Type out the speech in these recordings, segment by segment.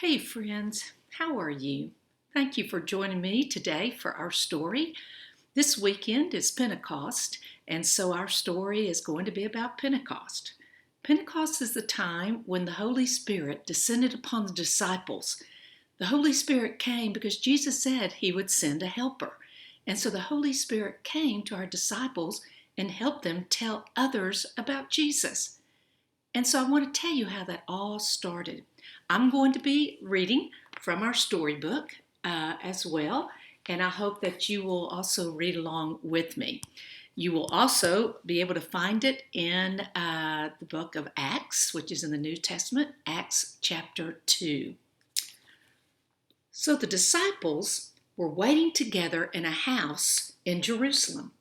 Hey friends, how are you? Thank you for joining me today for our story. This weekend is Pentecost, and so our story is going to be about Pentecost. Pentecost is the time when the Holy Spirit descended upon the disciples. The Holy Spirit came because Jesus said he would send a helper. And so the Holy Spirit came to our disciples and helped them tell others about Jesus. And so I want to tell you how that all started. I'm going to be reading from our storybook as well, and I hope that you will also read along with me. You will also be able to find it in the book of Acts, which is in the New Testament, Acts chapter 2. So the disciples were waiting together in a house in Jerusalem.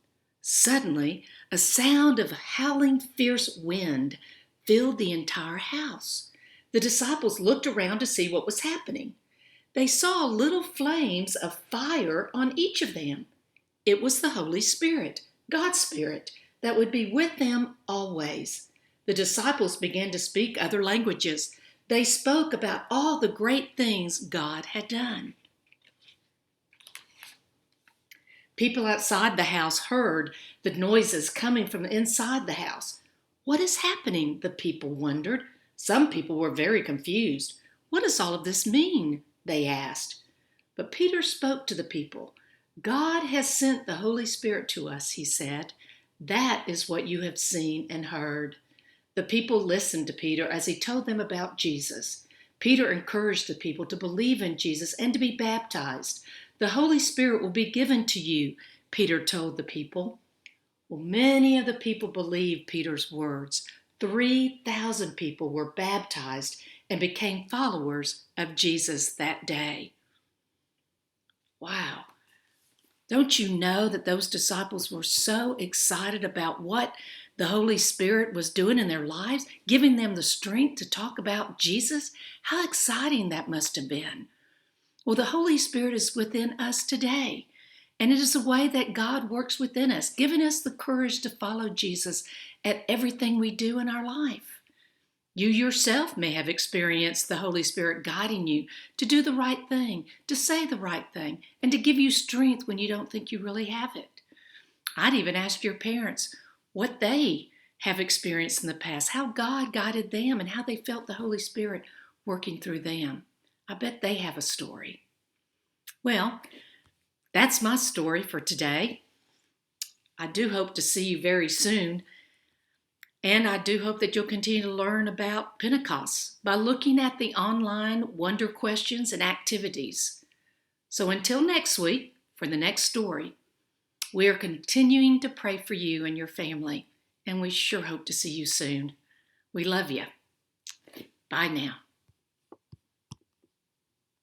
Suddenly, a sound of howling fierce wind filled the entire house. The disciples looked around to see what was happening. They saw little flames of fire on each of them. It was the Holy Spirit, God's Spirit, that would be with them always. The disciples began to speak other languages. They spoke about all the great things God had done. People outside the house heard the noises coming from inside the house. What is happening? The people wondered. Some people were very confused. What does all of this mean? They asked. But Peter spoke to the people. God has sent the Holy Spirit to us, he said. That is what you have seen and heard. The people listened to Peter as he told them about Jesus. Peter encouraged the people to believe in Jesus and to be baptized. The Holy Spirit will be given to you, Peter told the people. Well, many of the people believed Peter's words. 3,000 people were baptized and became followers of Jesus that day. Wow. Don't you know that those disciples were so excited about what the Holy Spirit was doing in their lives, giving them the strength to talk about Jesus? How exciting that must have been. Well, the Holy Spirit is within us today. And it is the way that God works within us, giving us the courage to follow Jesus at everything we do in our life. You yourself may have experienced the Holy Spirit guiding you to do the right thing, to say the right thing, and to give you strength when you don't think you really have it. I'd even ask your parents what they have experienced in the past, how God guided them, and how they felt the Holy Spirit working through them. I bet they have a story. Well, that's my story for today. I do hope to see you very soon. And I do hope that you'll continue to learn about Pentecost by looking at the online wonder questions and activities. So until next week, for the next story, we are continuing to pray for you and your family. And we sure hope to see you soon. We love you. Bye now.